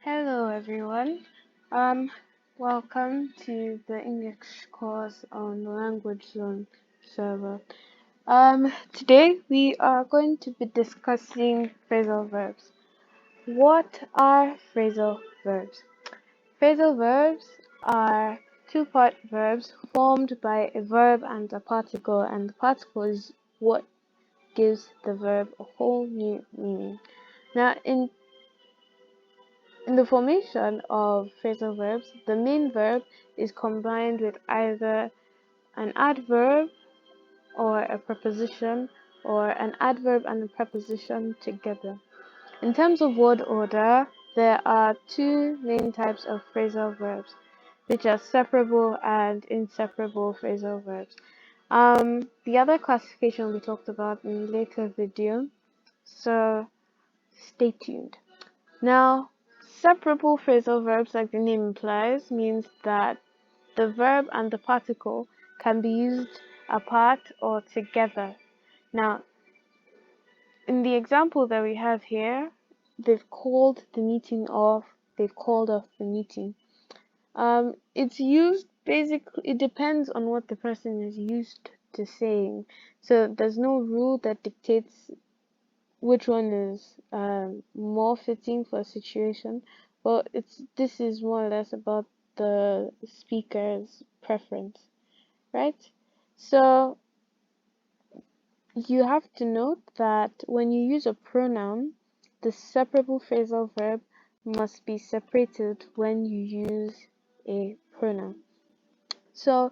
Hello everyone. Um, Welcome to the English course on Language Zone server. Today we are going to be discussing phrasal verbs. What are phrasal verbs? Phrasal verbs are two-part verbs formed by a verb and a particle, and the particle is what gives the verb a whole new meaning. Now, in the formation of phrasal verbs, the main verb is combined with either an adverb or a preposition, or an adverb and a preposition together. In terms of word order, there are two main types of phrasal verbs, which are separable and inseparable phrasal verbs. The other classification we talked about in a later video, so stay tuned. Now, separable phrasal verbs, like the name implies, means that the verb and the particle can be used apart or together. Now, in the example that we have here, they've called off the meeting. It's used basically, it depends on what the person is used to saying. So there's no rule that dictates which one is more fitting for a situation. Well, this is more or less about the speaker's preference, right? So you have to note that when you use a pronoun, the separable phrasal verb must be separated when you use a pronoun. So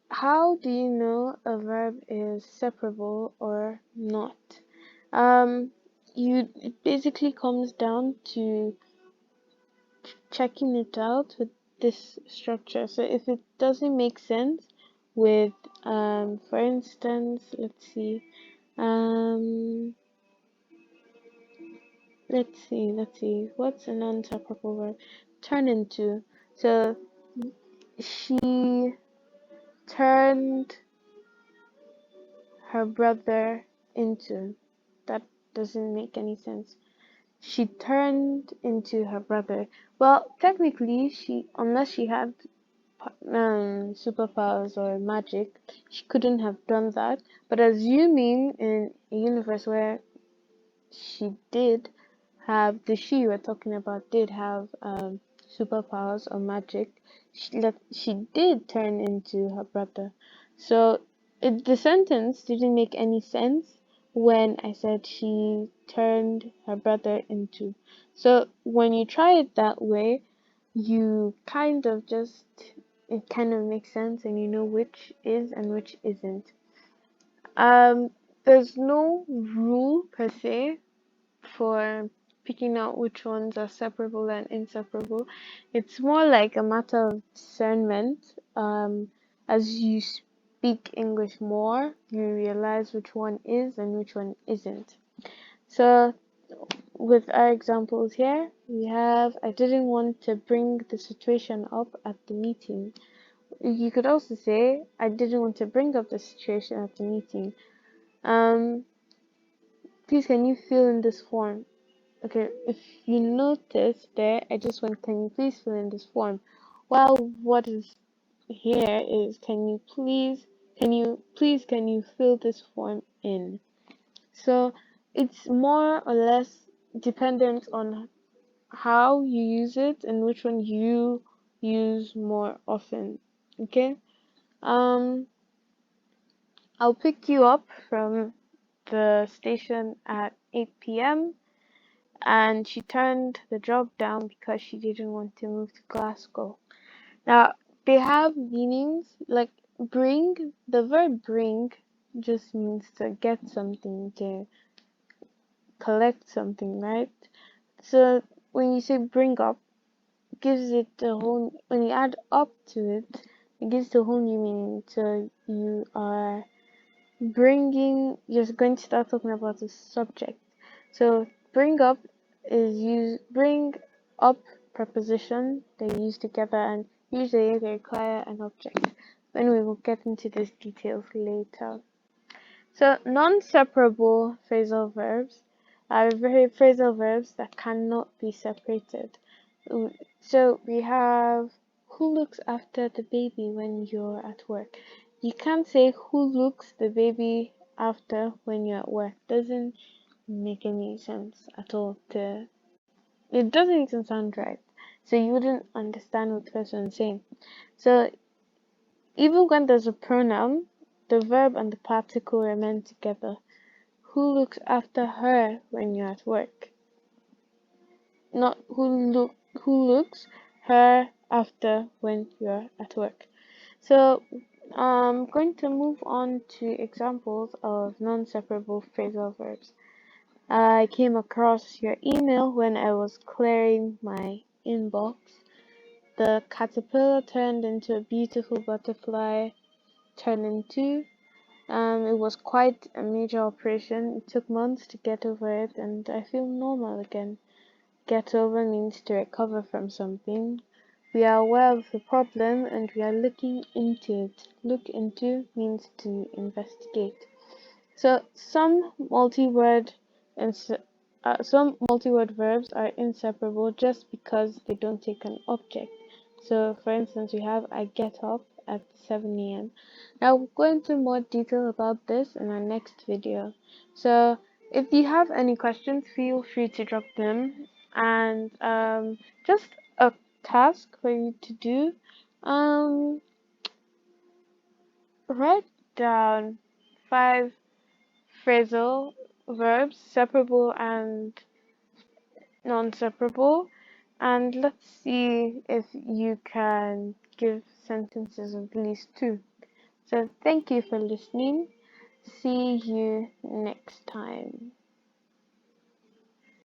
how do you know a verb is separable or not? It basically comes down to checking it out with this structure. So if it doesn't make sense with, for instance, let's see, what's a non-separable verb? Turn into. So she turned her brother into. That doesn't make any sense. She turned into her brother. Well, technically, unless she had superpowers or magic, she couldn't have done that. But assuming in a universe where the she we're talking about did have superpowers or magic, she did turn into her brother. So the sentence didn't make any sense when I said she turned her brother into. So when you try it that way, you it kind of makes sense and you know which is and which isn't. There's no rule per se for picking out which ones are separable and inseparable. It's more like a matter of discernment. As you speak English more, you realize which one is and which one isn't. So with our examples here, we have I didn't want to bring the situation up at the meeting. You could also say I didn't want to bring up the situation at the meeting. Please can you fill in this form? Okay, if you notice there, I just want can you please fill in this form? Well, what is here is can you fill this form in? So it's more or less dependent on how you use it and which one you use more often. Okay? Um, I'll pick you up from the station at 8 p.m. and she turned the job down because she didn't want to move to Glasgow. Now, they have meanings like bring. The verb bring just means to get something, to collect something, right? So when you say bring up, gives it a whole, when you add up to it, it gives a whole new meaning. So you are you're going to start talking about the subject. So bring up bring up preposition, they use together and usually they require an object. But we will get into these details later. So non-separable phrasal verbs, are phrasal verbs that cannot be separated. So we have who looks after the baby when you're at work. You can't say who looks the baby after when you're at work. Doesn't make any sense at all. It doesn't even sound right. So you wouldn't understand what the person is saying. So even when there's a pronoun, the verb and the particle remain together. Who looks after her when you're at work? Not who looks her after when you're at work. So I'm going to move on to examples of non-separable phrasal verbs. I came across your email when I was clearing my inbox. The caterpillar turned into a beautiful butterfly. Turned into. It was quite a major operation. It took months to get over it, and I feel normal again. Get over means to recover from something. We are aware of the problem and we are looking into it. Look into means to investigate. So some multi-word verbs are inseparable just because they don't take an object. So, for instance, we have I get up at 7 a.m. Now, we'll go into more detail about this in our next video. So, if you have any questions, feel free to drop them. And just a task for you to do. Write down 5 phrasal verbs, separable and non-separable, and let's see if you can give sentences of at least 2. So thank you for listening. See you next time.